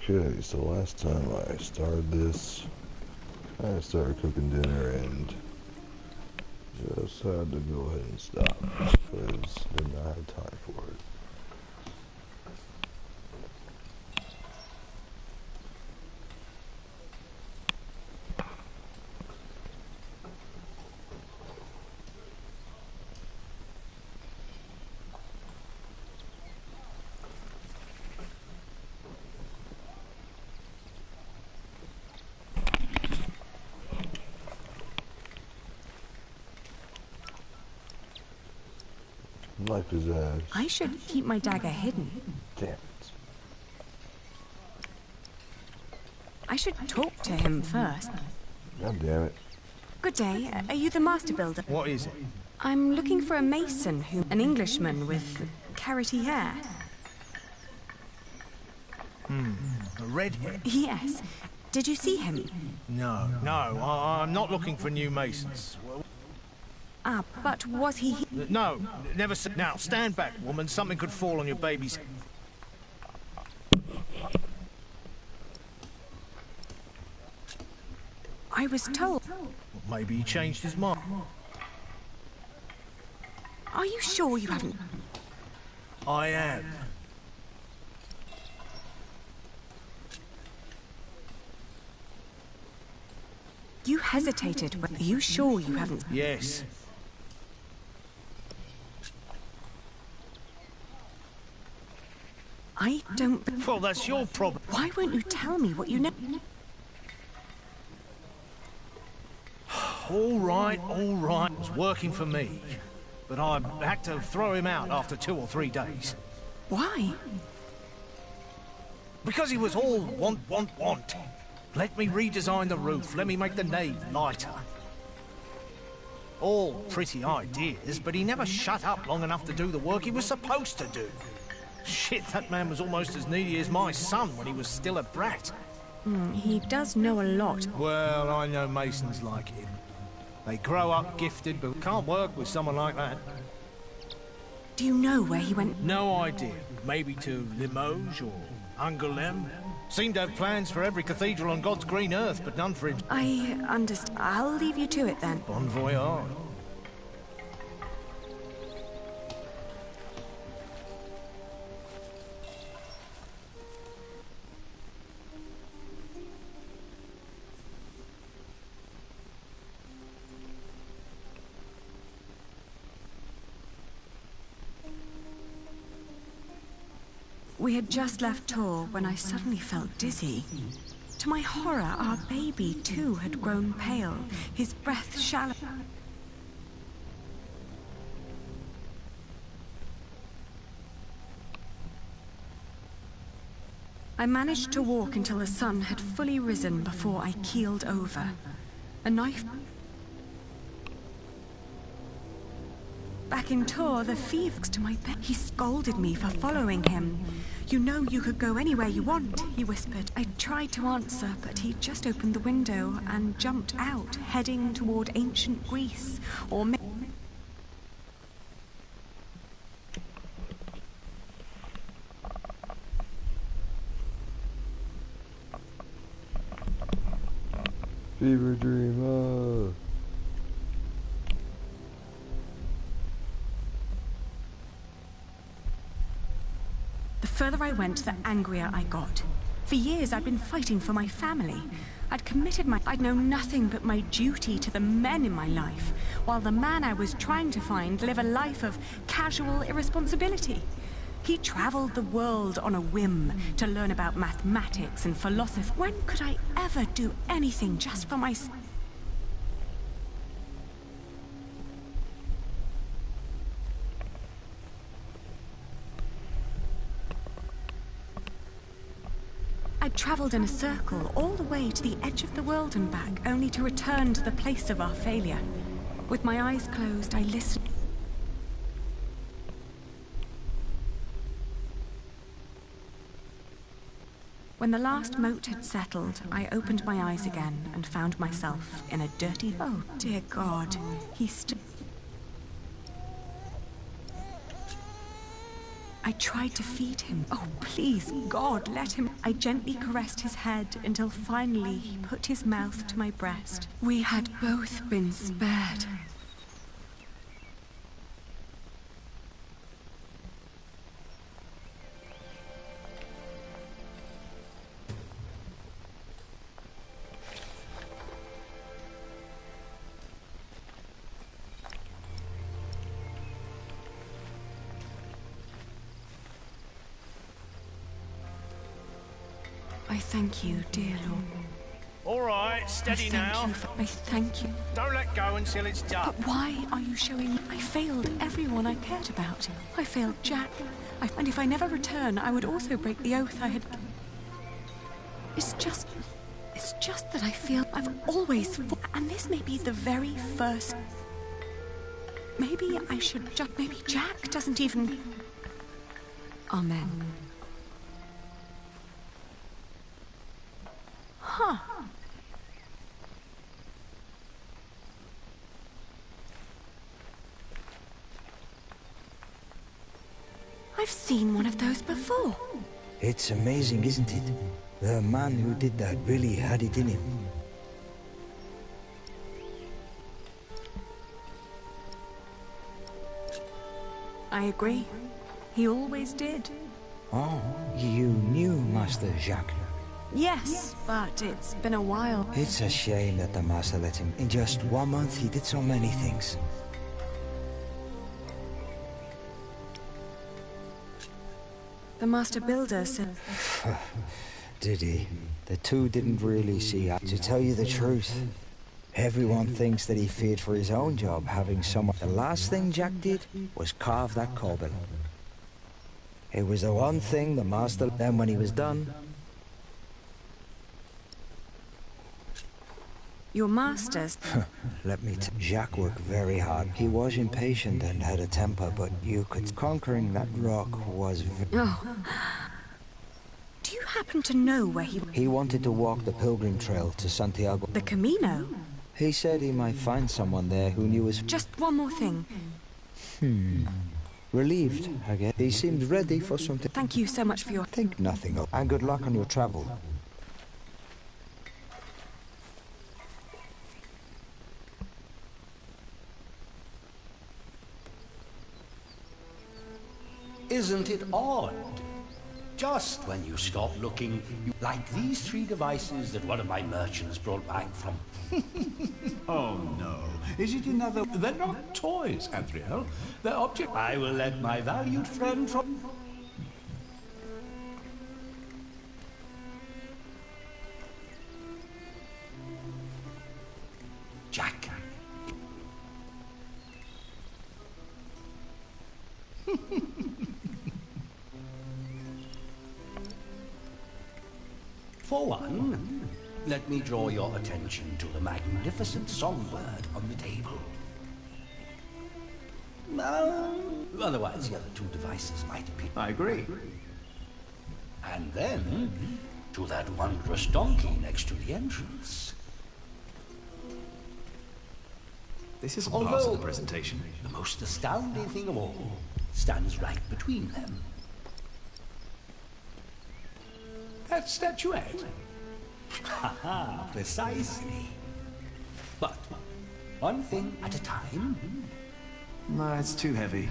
Okay, so last time I started this, I started cooking dinner and just had to go ahead and stop because did not have time for it. Life is ass. I should keep my dagger hidden. Damn it. I should talk to him first. God damn it. Good day. Are you the master builder? What is it? I'm looking for a mason an Englishman with carroty hair. A redhead? Yes. Did you see him? No, I'm not looking for new masons. Ah, but was he No, never. Now, stand back, woman. Something could fall on your baby's. I was told. Maybe he changed his mind. Are you sure you haven't? I am. You hesitated. Are you sure you haven't? Yes. I don't. Well, that's your problem. Why won't you tell me what you know? All right. It was working for me. But I had to throw him out after 2 or 3 days. Why? Because he was all want. Let me redesign the roof. Let me make the nave lighter. All pretty ideas, but he never shut up long enough to do the work he was supposed to do. Shit, that man was almost as needy as my son when he was still a brat. He does know a lot. Well, I know masons like him. They grow up gifted, but can't work with someone like that. Do you know where he went? No idea. Maybe to Limoges or Angoulême. Seemed to have plans for every cathedral on God's green earth, but none for him. I understand. I'll leave you to it then. Bon voyage. We had just left Tours when I suddenly felt dizzy. To my horror, our baby too had grown pale, his breath shallow. I managed to walk until the sun had fully risen before I keeled over. A knife. Back in Tours, the thieves to my bed. He scolded me for following him. You know you could go anywhere you want, he whispered. I tried to answer, but he just opened the window and jumped out, heading toward ancient Greece, or Fever dream, The further I went, the angrier I got. For years, I'd been fighting for my family. I'd known nothing but my duty to the men in my life, while the man I was trying to find lived a life of casual irresponsibility. He traveled the world on a whim to learn about mathematics and philosophy. When could I ever do anything just for myself? I traveled in a circle all the way to the edge of the world and back, only to return to the place of our failure. With my eyes closed, I listened. When the last moat had settled, I opened my eyes again and found myself in a dirty... Oh, dear God. He stood... I tried to feed him. Oh, please, God, let him. I gently caressed his head until finally he put his mouth to my breast. We had both been spared. I thank you, dear Lord. All right, steady now. I thank you. Don't let go until it's done. But why are you showing me? I failed everyone I cared about. I failed Jack. And if I never return, I would also break the oath I had... It's just that I feel I've always... And this may be the very first... Maybe I should just... Maybe Jack doesn't even... Amen. Huh. I've seen one of those before. It's amazing, isn't it? The man who did that really had it in him. I agree. He always did. Oh, you knew Master Jacques. Yes, but it's been a while. It's a shame that the Master let him. In just 1 month, he did so many things. The Master Builder said... Did he? The two didn't really see eye. To tell you the truth, everyone thinks that he feared for his own job, having someone... The last thing Jack did was carve that corbel. It was the one thing the Master... Then when he was done... Your masters... Let me tell Jacques worked very hard. He was impatient and had a temper, but you could... Conquering that rock was... Oh. Do you happen to know where he... He wanted to walk the pilgrim trail to Santiago. The Camino? He said he might find someone there who knew his... Just one more thing. Relieved, I guess. He seemed ready for something. Thank you so much for your... Think nothing of... And good luck on your travel. Isn't it odd? Just when you stop looking, like these 3 devices that one of my merchants brought back from... Oh no. Is it another... They're not toys, Adriel. They're objects... I will let my valued friend from... Jack. For one, let me draw your attention to the magnificent songbird on the table. Otherwise, the other 2 devices might appear. I agree. And then, to that wondrous donkey next to the entrance. This is part of the presentation. The most astounding thing of all stands right between them. That statuette. Haha, precisely. But one thing at a time. No, it's too heavy.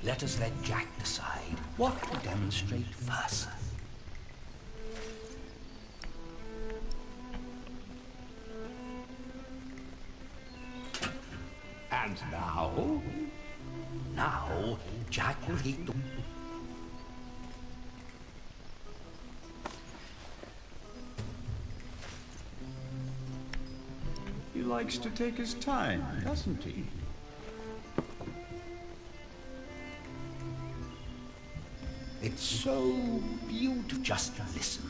Let us let Jack decide what to demonstrate first. And now? Now, Jack will take the... He likes to take his time, doesn't he? It's so beautiful. Just listen.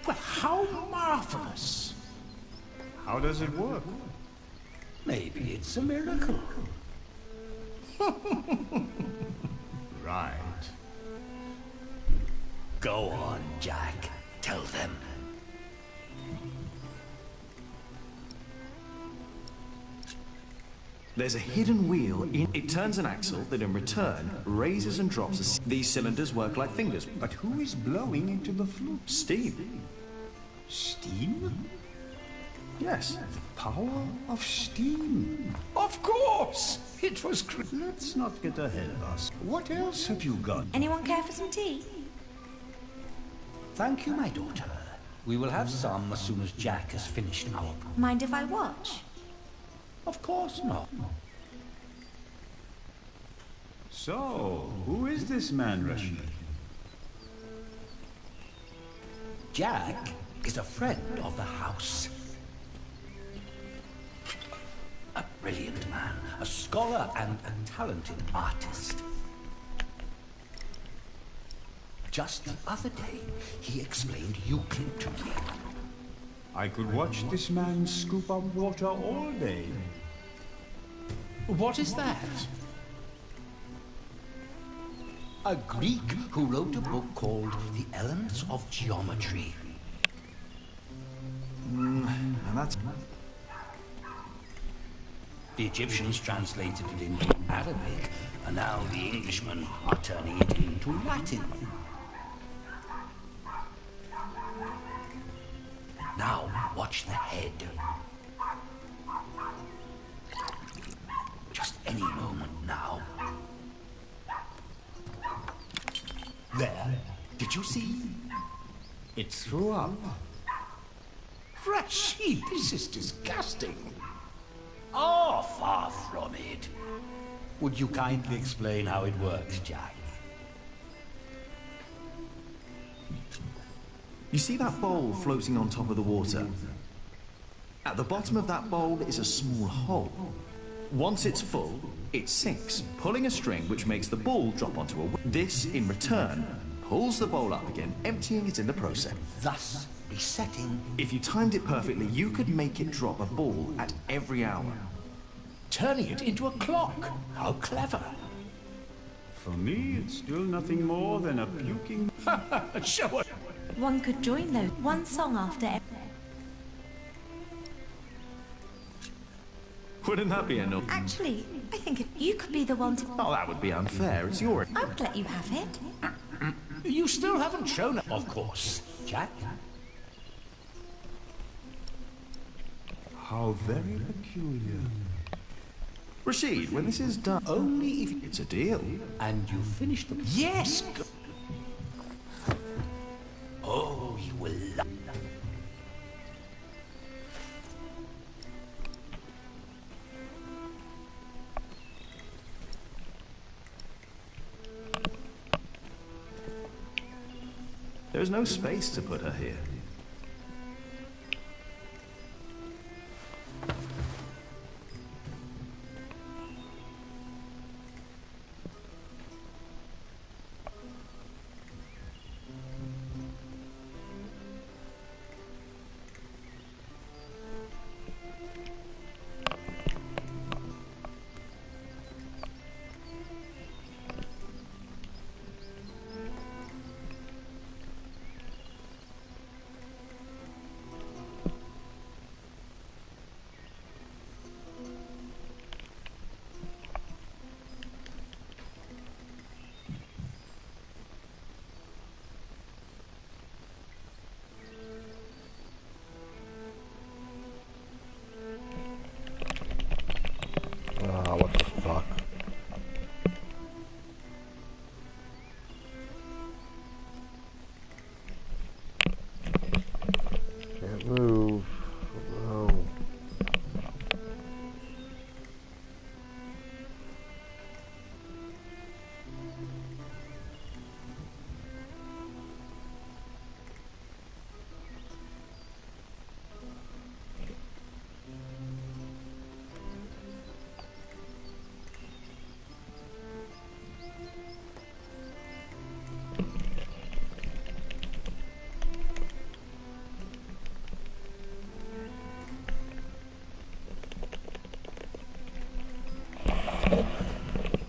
Well, how marvelous! How does it work? Maybe it's a miracle. Right. Go on, Jack. Tell them. There's a hidden wheel in it turns an axle that in return raises and drops these cylinders work like fingers. But who is blowing into the flute? Steam. Steam? Yes. Power of steam. Of course! It was Let's not get ahead of us. What else have you got? Anyone care for some tea? Thank you, my daughter. We will have some as soon as Jack has finished our... Mind if I watch? Of course not. So, who is this man, Rashid? Jack is a friend of the house. A brilliant man, a scholar and a talented artist. Just the other day, he explained Euclid to me. I could watch this man scoop up water all day. What is that? A Greek who wrote a book called The Elements of Geometry. And that's... The Egyptians translated it into Arabic, and now the Englishmen are turning it into Latin. Now, watch the head. Just any moment now. There. Did you see? It threw up. Rashid, this is disgusting. Oh, far from it. Would you kindly explain how it works, Jack? You see that bowl floating on top of the water? At the bottom of that bowl is a small hole. Once it's full, it sinks, pulling a string which makes the ball drop onto a... This, in return, pulls the bowl up again, emptying it in the process. Thus, resetting... If you timed it perfectly, you could make it drop a ball at every hour. Turning it into a clock. How clever. For me, it's still nothing more than a puking... Show it. One could join though. One song after every... Wouldn't that be enough? Actually, I think you could be the one to... Oh, that would be unfair. It's your... I would let you have it. You still haven't shown it, of course, Jack. How very peculiar. Rashid, when this is done... Only if It's a deal. and you finish the... Yes! Oh, you will love... There is no space to put her here. Ah, what the fuck? Can't move. No.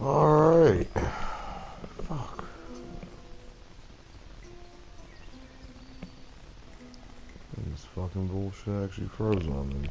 Alright. Fuck. This fucking bullshit actually froze on me.